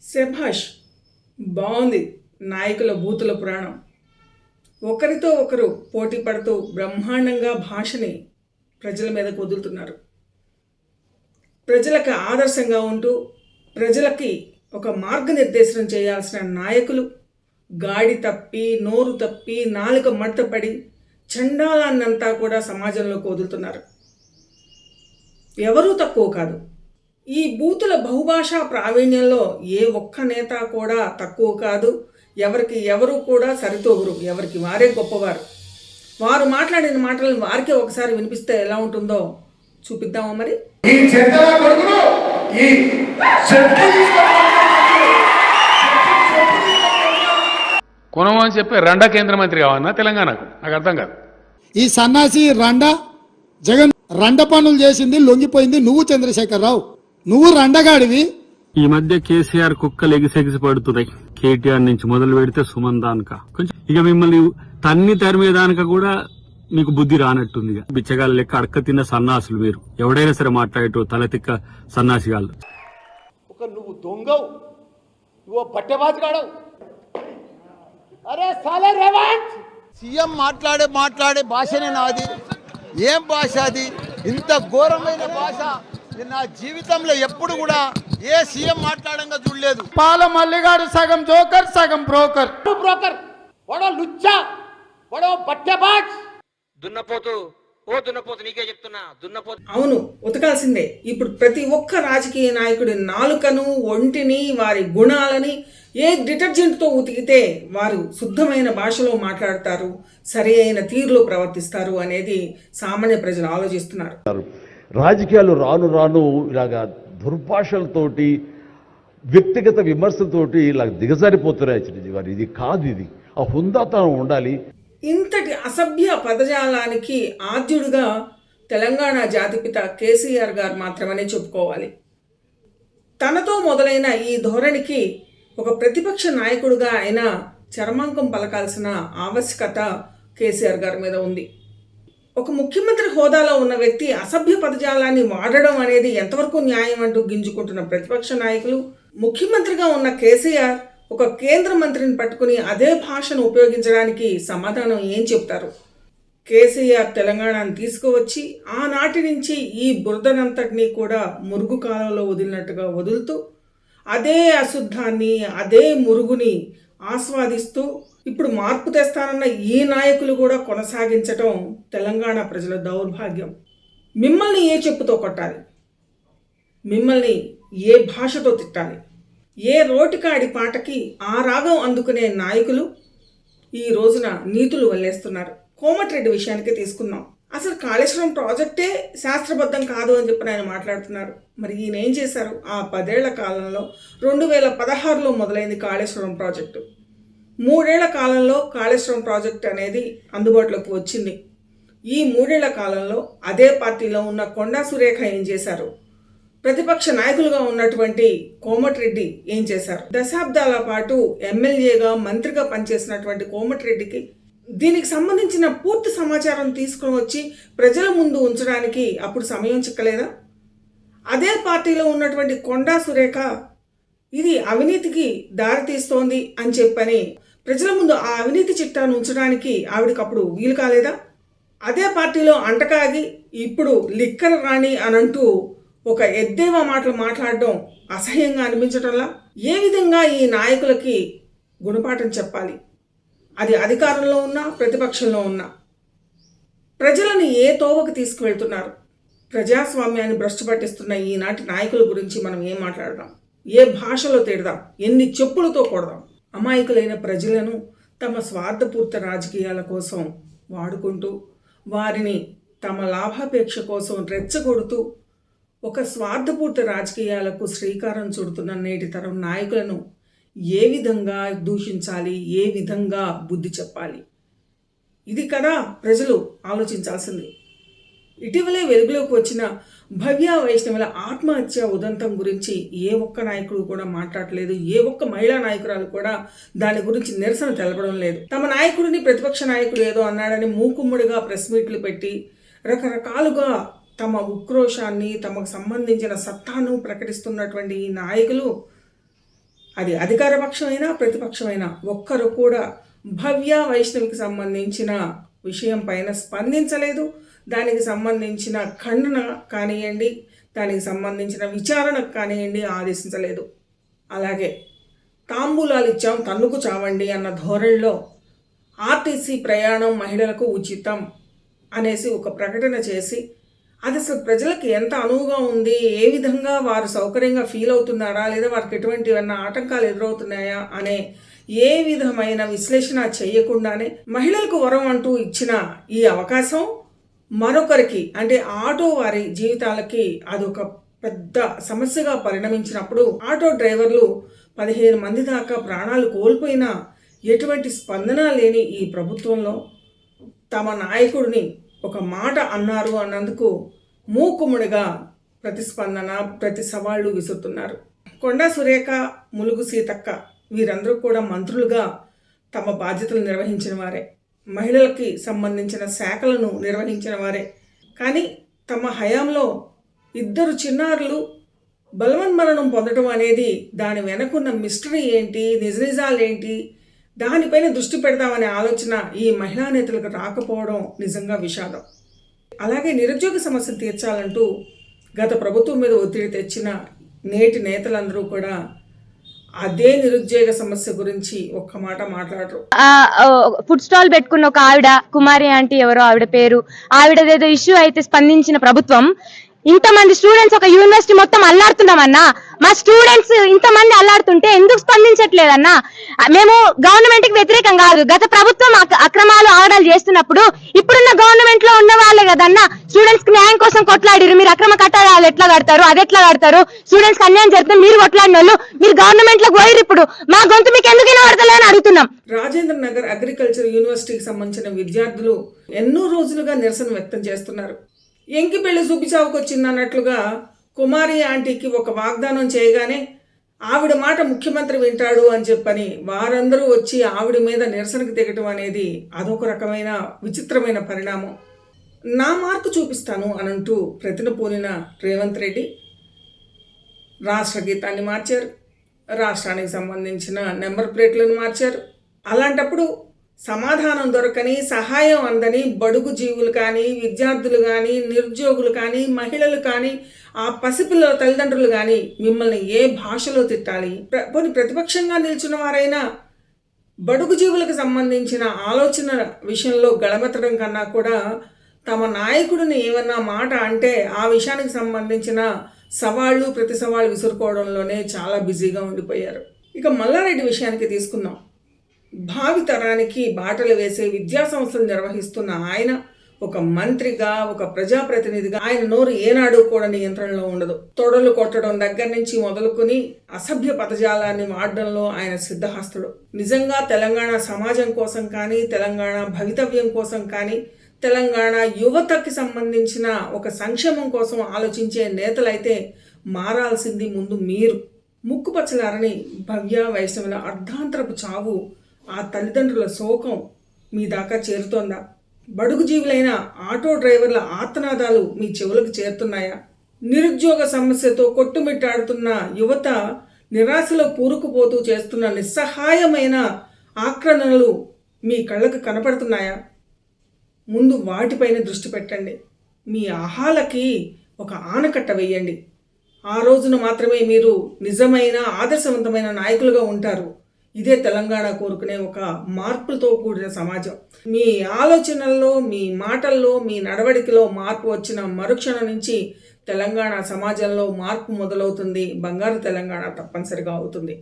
శభాష్, బాగుంది. నాయకుల బూతుల పురాణం. ఒకరితో ఒకరు పోటీ పడుతూ బ్రహ్మాండంగా భాషని ప్రజల మీదకు వదులుతున్నారు. ప్రజలకు ఆదర్శంగా ఉంటూ ప్రజలకి ఒక మార్గనిర్దేశనం చేయాల్సిన నాయకులు గాడి తప్పి, నోరు తప్పి, నాలుక మడతపడి చండాలాన్నంతా కూడా సమాజంలోకి వదులుతున్నారు. ఎవరూ తక్కువ కాదు. ఈ బూతుల బహుభాషా ప్రావీణ్యంలో ఏ ఒక్క నేత కూడా తక్కువ కాదు. ఎవరికి ఎవరు కూడా సరితూగురు. ఎవరికి వారే గొప్పవారు. వారు మాట్లాడిన మాటలను వారికే ఒకసారి వినిపిస్తే ఎలా ఉంటుందో చూపిద్దామా మరి. కొనమని చెప్పి రండా కేంద్ర మంత్రి కావన్నా తెలంగాణకు? నాకు అర్థం కాదు. ఈ సన్నాసి జగన్ రండ పనులు చేసింది, లొంగిపోయింది నువ్వు చంద్రశేఖరరావు. నువ్వు రండగాడివి. ఈ మధ్య కేసీఆర్ కుక్కలు ఎగిసెగిసి పడుతున్నాయి. కేటీఆర్ నుంచి మొదలు పెడితే సుమన్ దానిక కొంచెం ఇక మిమ్మల్ని తన్ని తరిమేదానిక కూడా మీకు బుద్ధి రానట్టుంది. బిచ్చగాళ్ళ లెక్క అడక్క తిన్న సన్నాసులు మీరు. ఎవడైనా సరే మాట్లాడేటో తలతిక్క సన్నాసిగాళ్ళు. నువ్వు దొంగవు, నువ్వు బట్టబాజుగాడవు. అరే సాలే రేవంత్, సీఎం మాట్లాడే భాషనే నాది. ఏం భాష అది? ఇంత ఘోరమైన భాష నా జీవితంలో ఎప్పుడు కూడా ఏ సీఎం మాట్లాడంగా చూడలేదు. పాల మల్లిగాడు సగం జోకర్ సగం బ్రోకర్. వాడో లుచ్చా, వాడో బట్టబాజ్. దున్నపోతు నీకే చెప్తున్నా, దున్నపోతు. అవును, ఉతకాల్సిందే. ఇప్పుడు ప్రతి ఒక్క రాజకీయ నాయకుడి నాలుకను, ఒంటిని, వారి గుణాలని ఏ డిటర్జెంట్తో ఉతికితే వారు శుద్ధమైన భాషలో మాట్లాడతారు, సరి అయిన తీరులో ప్రవర్తిస్తారు అనేది సామాన్య ప్రజలు ఆలోచిస్తున్నారు. రాజకీయాలు రాను రాను ఇలాగా దుర్భాషలతోటి, వ్యక్తిగత విమర్శలతోటి ఇలా దిగజారిపోతున్నాయి చిరంజీవి గారు. ఇది కాదు, ఇది ఆ హుందాతనం ఉండాలి. ఇంతటి అసభ్య పదజాలానికి ఆద్యుడుగా తెలంగాణ జాతిపిత కేసీఆర్ గారు మాత్రమే చెప్పుకోవాలి. తనతో మొదలైన ఈ ధోరణికి ఒక ప్రతిపక్ష నాయకుడిగా ఆయన చరమాంకం పలకాల్సిన ఆవశ్యకత కేసీఆర్ గారి మీద ఉంది. ఒక ముఖ్యమంత్రి హోదాలో ఉన్న వ్యక్తి అసభ్య పదజాలాన్ని వాడడం అనేది ఎంతవరకు న్యాయం అంటూ గింజుకుంటున్న ప్రతిపక్ష నాయకులు, ముఖ్యమంత్రిగా ఉన్న కేసీఆర్ ఒక కేంద్ర మంత్రిని పట్టుకుని అదే భాషను ఉపయోగించడానికి సమాధానం ఏం చెప్తారు? కేసీఆర్ తెలంగాణను తీసుకువచ్చి ఆనాటి నుంచి ఈ బురదనంతటినీ కూడా మురుగు కాలంలో వదిలినట్టుగా వదులుతూ అదే అశుద్ధాన్ని, అదే మురుగుని ఆస్వాదిస్తూ ఇప్పుడు మార్పు తెస్తానన్న ఈ నాయకులు కూడా కొనసాగించటం తెలంగాణ ప్రజల దౌర్భాగ్యం. మిమ్మల్ని ఏ చెప్పుతో కొట్టాలి, మిమ్మల్ని ఏ భాషతో తిట్టాలి, ఏ రోటికాడి పాటకి ఆ రాగం అందుకునే నాయకులు ఈ రోజున నీతులు వల్లేస్తున్నారు. కోమటిరెడ్డి విషయానికి తీసుకుందాం. అసలు కాళేశ్వరం ప్రాజెక్టే శాస్త్రబద్ధం కాదు అని చెప్పి ఆయన మాట్లాడుతున్నారు. మరి ఈయన ఏం చేశారు? ఆ 10 ఏళ్ల కాలంలో 2016లో మొదలైంది కాళేశ్వరం ప్రాజెక్టు. 3 ఏళ్ల కాలంలో కాళేశ్వరం ప్రాజెక్ట్ అనేది అందుబాటులోకి వచ్చింది. ఈ 3 ఏళ్ల కాలంలో అదే పార్టీలో ఉన్న కొండా సురేఖ ఏం చేశారు? ప్రతిపక్ష నాయకులుగా ఉన్నటువంటి కోమటిరెడ్డి ఏం చేశారు? దశాబ్దాల పాటు ఎమ్మెల్యేగా, మంత్రిగా పనిచేసినటువంటి కోమటిరెడ్డికి దీనికి సంబంధించిన పూర్తి సమాచారం తీసుకుని వచ్చి ప్రజల ముందు ఉంచడానికి అప్పుడు సమయం చిక్కలేదా? అదే పార్టీలో ఉన్నటువంటి కొండా సురేఖ ఇది అవినీతికి దారితీస్తోంది అని చెప్పని ప్రజల ముందు ఆ అవినీతి చిట్టాను ఉంచడానికి ఆవిడకి అప్పుడు వీలు కాలేదా? అదే పార్టీలో అంటకాగి ఇప్పుడు లిక్కర్ రాణి అనంటూ ఒక ఎద్దేవా మాటలు మాట్లాడడం అసహ్యంగా అనిపించటంలా? ఏ విధంగా ఈ నాయకులకి గుణపాఠం చెప్పాలి? అది అధికారంలో ఉన్నా, ప్రతిపక్షంలో ఉన్నా. ప్రజలను ఏ తోవకు తీసుకువెళ్తున్నారు? ప్రజాస్వామ్యాన్ని భ్రష్టు పట్టిస్తున్న ఈనాటి నాయకుల గురించి మనం ఏం మాట్లాడదాం? ఏ భాషలో తిడదాం? ఎన్ని చెప్పులతో కొడదాం? అమాయకులైన ప్రజలను తమ స్వార్థపూర్త రాజకీయాల కోసం వాడుకుంటూ, వారిని తమ లాభాపేక్ష కోసం రెచ్చగొడుతూ ఒక స్వార్థపూర్త రాజకీయాలకు శ్రీకారం చుడుతున్న నేటి తరం నాయకులను ఏ విధంగా దూషించాలి, ఏ విధంగా బుద్ధి చెప్పాలి? ఇది కదా ప్రజలు ఆలోచించాల్సింది. ఇటీవలే వెలుగులోకి వచ్చిన భవ్య వైష్ణవుల ఆత్మహత్య ఉదంతం గురించి ఏ ఒక్క నాయకుడు కూడా మాట్లాడలేదు. ఏ ఒక్క మహిళా నాయకురాలు కూడా దాని గురించి నిరసన తెలపడం లేదు. తమ నాయకుడిని ప్రతిపక్ష నాయకుడు ఏదో అన్నాడని మూకుమ్ముడిగా ప్రెస్ మీట్లు పెట్టి రకరకాలుగా తమ ఉక్రోషాన్ని, తమకు సంబంధించిన సత్తాను ప్రకటిస్తున్నటువంటి ఈ నాయకులు అది అధికార పక్షమైనా ప్రతిపక్షమైనా ఒక్కరు కూడా భవ్య వైష్ణవికి సంబంధించిన విషయం పైన స్పందించలేదు. దానికి సంబంధించిన ఖండన కానివ్వండి, దానికి సంబంధించిన విచారణ కానివ్వండి ఆదేశించలేదు. అలాగే తాంబూలాలు ఇచ్చాం తన్నుకు చావండి అన్న ధోరణిలో ఆర్టీసీ ప్రయాణం మహిళలకు ఉచితం అనేసి ఒక ప్రకటన చేసి అది అసలు ప్రజలకు ఎంత అనువుగా ఉంది, ఏ విధంగా వారు సౌకర్యంగా ఫీల్ అవుతున్నారా, లేదా వారికి ఎటువంటి ఏమన్నా ఆటంకాలు ఎదురవుతున్నాయా అనే ఏ విధమైన విశ్లేషణ చేయకుండానే మహిళలకు వరం అంటూ ఇచ్చిన ఈ అవకాశం మరొకరికి అంటే ఆటో వారి జీవితాలకి అదొక పెద్ద సమస్యగా పరిణమించినప్పుడు ఆటో డ్రైవర్లు 15 మంది దాకా ప్రాణాలు కోల్పోయినా ఎటువంటి స్పందన లేని ఈ ప్రభుత్వంలో తమ నాయకుడిని ఒక మాట అన్నారు అన్నందుకు మూకుముడిగా ప్రతిస్పందన ప్రతి సవాళ్లు విసురుతున్నారు. కొండా సురేఖ, ములుగు సీతక్క వీరందరూ కూడా మంత్రులుగా తమ బాధ్యతలు నిర్వహించిన వారే, మహిళలకి సంబంధించిన శాఖలను నిర్వహించిన వారే. కానీ తమ హయాంలో 2 చిన్నారులు బలవన్మరణం పొందడం అనేది దాని వెనకున్న మిస్టరీ ఏంటి, నిజాలేంటి, దానిపైన దృష్టి పెడదామనే ఆలోచన ఈ మహిళా నేతలకు రాకపోవడం నిజంగా విషాదం. అలాగే నిరుద్యోగ సమస్యను తీర్చాలంటూ గత ప్రభుత్వం మీద ఒత్తిడి తెచ్చిన నేటి నేతలందరూ కూడా అదే నిరుద్యోగ సమస్య గురించి ఒక్క మాట మాట్లాడరు. ఫుడ్ స్టాల్ పెట్టుకున్న ఒక ఆవిడ, కుమారి ఆంటీ ఎవరో ఆవిడ పేరు, ఆవిడదేదో ఇష్యూ అయితే స్పందించిన ప్రభుత్వం ఇంతమంది స్టూడెంట్స్ ఒక యూనివర్సిటీ మొత్తం అల్లాడుతున్నామన్నా, మా స్టూడెంట్స్ ఇంతమంది అల్లాడుతుంటే ఎందుకు స్పందించట్లేదన్నా? మేము గవర్నమెంట్ కి వ్యతిరేకం కాదు, గత ప్రభుత్వం అక్రమాలు ఆగడాలు చేస్తున్నప్పుడు ఇప్పుడున్న గవర్నమెంట్ లో ఉన్న వాళ్ళే కదన్నా స్టూడెంట్స్ కి న్యాయం కోసం కొట్లాడిరు. మీరు అక్రమ కట్టడాలు ఎట్లా కడతారు, అది ఎట్లా కడతారు, స్టూడెంట్స్ కి అన్యాయం జరుగుతుంది, మీరు కొట్లాడిన వాళ్ళు మీరు గవర్నమెంట్ లో పోయిరు, ఇప్పుడు మా గొంతు మీకు ఎందుకు వినబడతలే అని అడుగుతున్నాం. రాజేంద్ర నగర్ అగ్రికల్చర్ యూనివర్సిటీకి సంబంధించిన విద్యార్థులు ఎన్నో రోజులుగా నిరసన వ్యక్తం చేస్తున్నారు. ఎంకి పెళ్లి చూపిచావుకు వచ్చింది అన్నట్లుగా కుమారి ఆంటీకి ఒక వాగ్దానం చేయగానే ఆవిడ మాట ముఖ్యమంత్రి వింటాడు అని చెప్పని వారందరూ వచ్చి ఆవిడ మీద నిరసనకు దిగటం అనేది అదొక రకమైన విచిత్రమైన పరిణామం. నా మార్కు చూపిస్తాను అనంటూ ప్రతిన పూనిన రేవంత్ రెడ్డి రాష్ట్ర గీతాన్ని మార్చారు, రాష్ట్రానికి సంబంధించిన నెంబర్ ప్లేట్లను మార్చారు. అలాంటప్పుడు సమాధానం దొరకని, సహాయం అందని బడుగు జీవులు కానీ, విద్యార్థులు కానీ, నిరుద్యోగులు కానీ, మహిళలు కానీ, ఆ పసిపిల్లల తల్లిదండ్రులు కానీ మిమ్మల్ని ఏ భాషలో తిట్టాలి? పోనీ ప్రతిపక్షంగా నిల్చున్న వారైనా బడుగు జీవులకు సంబంధించిన ఆలోచన విషయంలో గళమెత్తడం కన్నా కూడా తమ నాయకుడిని ఏమన్నా మాట అంటే ఆ విషయానికి సంబంధించిన సవాళ్ళు ప్రతి సవాళ్ళు విసురుకోవడంలోనే చాలా బిజీగా ఉండిపోయారు. ఇక మల్లారెడ్డి విషయానికి తీసుకుందాం. భావి తరానికి బాటలు వేసే విద్యా సంస్థలు నిర్వహిస్తున్న ఆయన ఒక మంత్రిగా, ఒక ప్రజాప్రతినిధిగా ఆయన నోరు ఏనాడు కూడా నియంత్రణలో ఉండదు. తొడలు కొట్టడం దగ్గర నుంచి మొదలుకొని అసభ్య పదజాలాన్ని వాడడంలో ఆయన సిద్ధహస్తుడు. నిజంగా తెలంగాణ సమాజం కోసం కానీ, తెలంగాణ భవితవ్యం కోసం కానీ, తెలంగాణ యువతకి సంబంధించిన ఒక సంక్షేమం కోసం ఆలోచించే నేతలైతే మారాల్సింది ముందు మీరు. ముక్కుపచ్చలారని భవ్య వైష్ణవుల అర్ధాంతరపు చావు, ఆ తల్లిదండ్రుల శోకం మీ దాకా చేరుతోందా? బడుగు జీవులైన ఆటో డ్రైవర్ల ఆర్తనాదాలు మీ చెవులకు చేరుతున్నాయా? నిరుద్యోగ సమస్యతో కొట్టుమిట్టాడుతున్న యువత నిరాశలో కూరుకుపోతూ చేస్తున్న నిస్సహాయమైన ఆక్రమణలు మీ కళ్ళకు కనపడుతున్నాయా? ముందు వాటిపైన దృష్టి పెట్టండి. మీ ఆహాలకి ఒక ఆనకట్ట వేయండి. ఆ రోజున మాత్రమే మీరు నిజమైన ఆదర్శవంతమైన నాయకులుగా ఉంటారు. ఇదే తెలంగాణ కోరుకునే ఒక మార్పులతో కూడిన సమాజం. మీ ఆలోచనల్లో, మీ మాటల్లో, మీ నడవడికలో మార్పు వచ్చిన మరుక్షణం నుంచి తెలంగాణ సమాజంలో మార్పు మొదలవుతుంది. బంగారు తెలంగాణ తప్పనిసరిగా అవుతుంది.